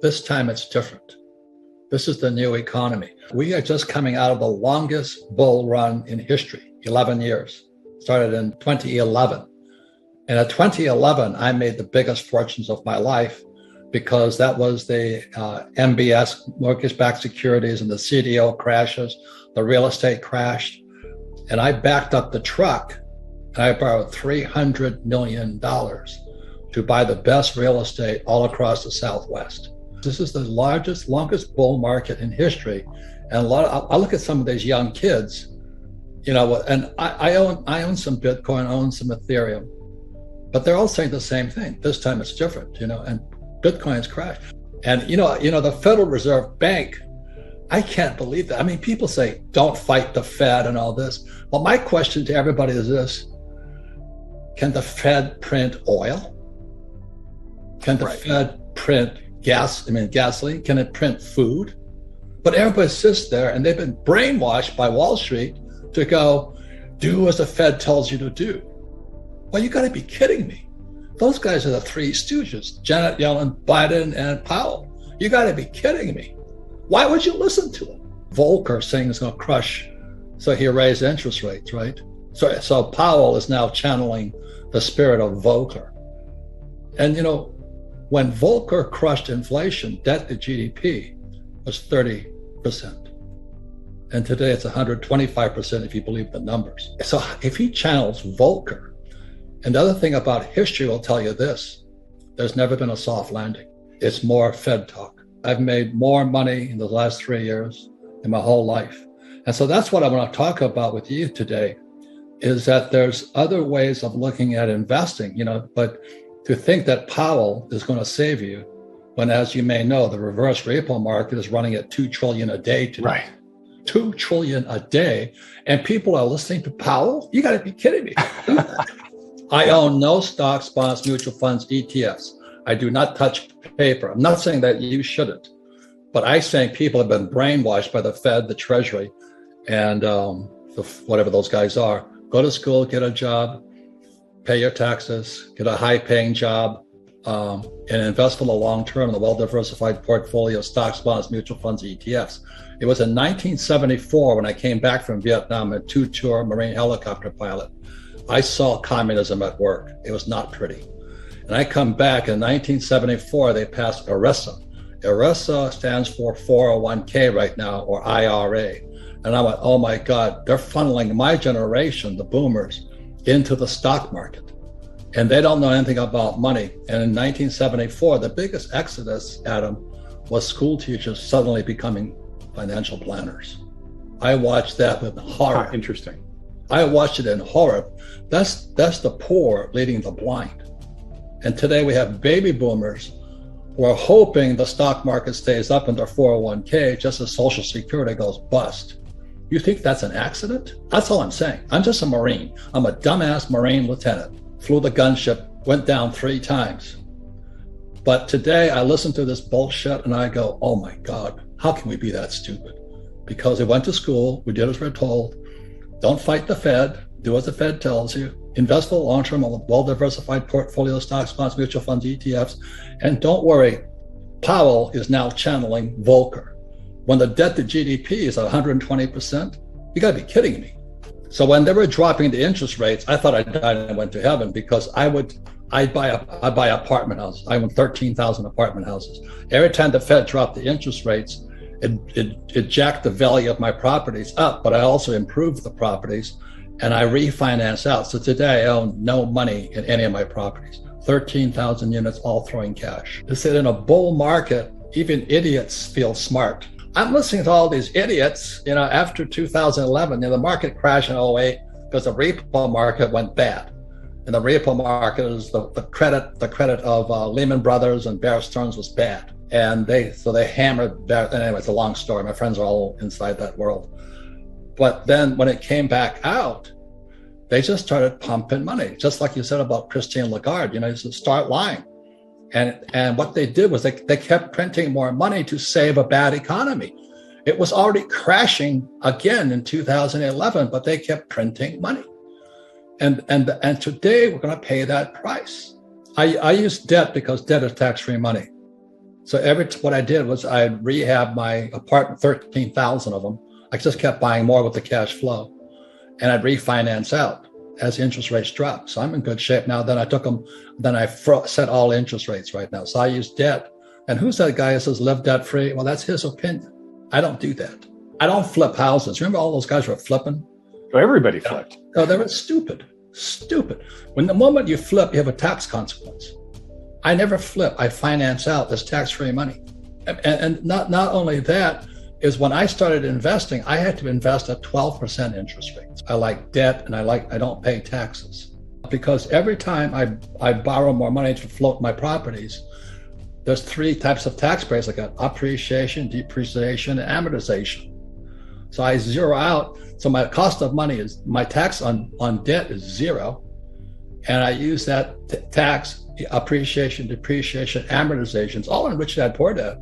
This time it's different. This is the new economy. We are just coming out of the longest bull run in history, 11 years. Started in 2011. And at 2011, I made the biggest fortunes of my life because that was the MBS, mortgage-backed securities, and the CDO crashes, the real estate crashed. And I backed up the truck and I borrowed $300 million to buy the best real estate all across the Southwest. This is the largest, longest bull market in history. And I look at some of these young kids, and I own some Bitcoin, I own some Ethereum, but they're all saying the same thing. This time it's different, and Bitcoin's crashed. And, the Federal Reserve Bank, I can't believe that. I mean, people say, don't fight the Fed and all this. Well, my question to everybody is this: can the Fed print oil? Can the Fed print gasoline? Can it print food? But everybody sits there and they've been brainwashed by Wall Street to go, do as the Fed tells you to do. Well, you got to be kidding me. Those guys are the three stooges, Janet Yellen, Biden, and Powell. You got to be kidding me. Why would you listen to them? Volcker saying it's going to crush, so he raised interest rates, right? So Powell is now channeling the spirit of Volcker. And, when Volcker crushed inflation, debt to GDP was 30%. And today it's 125% if you believe the numbers. So if he channels Volcker, and the other thing about history will tell you this: there's never been a soft landing. It's more Fed talk. I've made more money in the last 3 years in my whole life. And so that's what I want to talk about with you today, is that there's other ways of looking at investing, but to think that Powell is going to save you when, as you may know, the reverse repo market is running at $2 trillion a day today. Right. $2 trillion a day. And people are listening to Powell? You got to be kidding me. I own no stocks, bonds, mutual funds, ETFs. I do not touch paper. I'm not saying that you shouldn't, but I think people have been brainwashed by the Fed, the Treasury, and whatever those guys are. Go to school, get a job, pay your taxes, get a high-paying job, and invest for the long term in a well-diversified portfolio of stocks, bonds, mutual funds, ETFs. It was in 1974 when I came back from Vietnam, a two-tour Marine helicopter pilot. I saw communism at work. It was not pretty. And I come back in 1974, they passed ERISA. ERISA stands for 401k right now, or IRA. And I went, oh my God, they're funneling my generation, the boomers, into the stock market. And they don't know anything about money. And in 1974, the biggest exodus, Adam, was school teachers suddenly becoming financial planners. I watched that with horror. Interesting. I watched it in horror. That's the poor leading the blind. And today we have baby boomers who are hoping the stock market stays up in their 401k just as Social Security goes bust. You think that's an accident? That's all I'm saying. I'm just a Marine. I'm a dumbass Marine lieutenant. Flew the gunship, went down 3 times. But today I listen to this bullshit and I go, oh my God, how can we be that stupid? Because we went to school, we did as we're told. Don't fight the Fed, do as the Fed tells you. Invest for the long term, a well-diversified portfolio of stocks, bonds, mutual funds, ETFs. And don't worry, Powell is now channeling Volcker. When the debt to GDP is 120%, you gotta be kidding me. So when they were dropping the interest rates, I thought I died and went to heaven, because I'd buy apartment houses. I own 13,000 apartment houses. Every time the Fed dropped the interest rates, it jacked the value of my properties up, but I also improved the properties and I refinance out. So today I own no money in any of my properties. 13,000 units, all throwing cash. They said in a bull market, even idiots feel smart. I'm listening to all these idiots, after 2011, the market crashed in 2008 because the repo market went bad. And the repo market is the credit of Lehman Brothers and Bear Stearns was bad. And they hammered Bear. Anyway, it's a long story. My friends are all inside that world. But then when it came back out, they just started pumping money, just like you said about Christine Lagarde, just start lying. And what they did was they kept printing more money to save a bad economy. It was already crashing again in 2011, but they kept printing money. And today we're going to pay that price. I use debt because debt is tax-free money. So what I did was I rehab my apartment, 13,000 of them. I just kept buying more with the cash flow, and I'd refinance out as interest rates dropped. So I'm in good shape now. Then I set all interest rates right now. So I use debt. And who's that guy who says live debt free? Well, that's his opinion. I don't do that. I don't flip houses. Remember all those guys were flipping? So everybody flipped. No, they were stupid. When the moment you flip, you have a tax consequence. I never flip. I finance out. There's tax-free money. And not only that, is when I started investing, I had to invest at 12% interest rates. I like debt, and I don't pay taxes. Because every time I borrow more money to float my properties, there's 3 types of tax breaks. I got appreciation, depreciation, and amortization. So I zero out. So my cost of money is, my tax on debt is 0. And I use that tax, appreciation, depreciation, amortizations, all in which I had poor debt,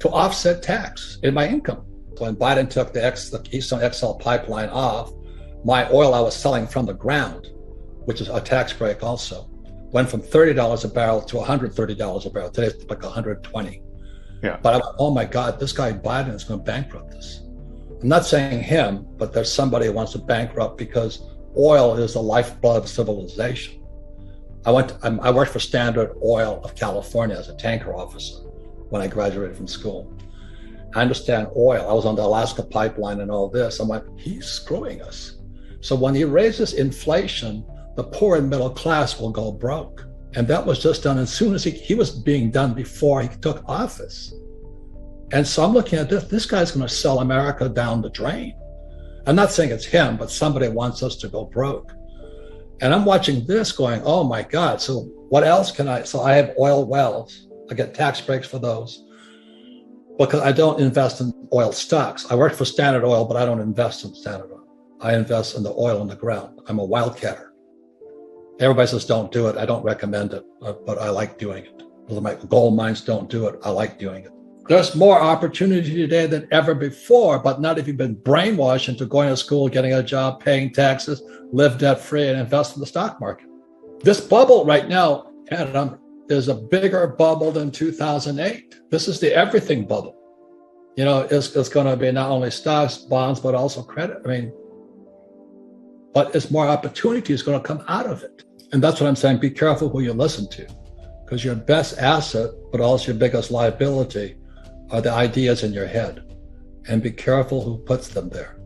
to offset tax in my income. When Biden took the Keystone XL pipeline off, my oil I was selling from the ground, which is a tax break also, went from $30 a barrel to $130 a barrel. Today it's like $120. Yeah. But I went, oh my God, this guy Biden is going to bankrupt us. I'm not saying him, but there's somebody who wants to bankrupt, because oil is the lifeblood of civilization. I worked for Standard Oil of California as a tanker officer when I graduated from school. I understand oil. I was on the Alaska pipeline and all this. I'm like, he's screwing us. So when he raises inflation, the poor and middle class will go broke. And that was just done as soon as he was being done before he took office. And so I'm looking at this guy's going to sell America down the drain. I'm not saying it's him, but somebody wants us to go broke. And I'm watching this going, oh my God. So what else so I have oil wells. I get tax breaks for those, because I don't invest in oil stocks. I work for Standard Oil, but I don't invest in Standard Oil. I invest in the oil in the ground. I'm a wildcatter. Everybody says don't do it. I don't recommend it, but I like doing it. My gold mines don't do it. I like doing it. There's more opportunity today than ever before, but not if you've been brainwashed into going to school, getting a job, paying taxes, live debt-free, and invest in the stock market. This bubble right now, Adam, is a bigger bubble than 2008. This is the everything bubble. You know, it's going to be not only stocks, bonds, but also credit. But it's more opportunity is going to come out of it. And that's what I'm saying. Be careful who you listen to, because your best asset, but also your biggest liability, are the ideas in your head. And be careful who puts them there.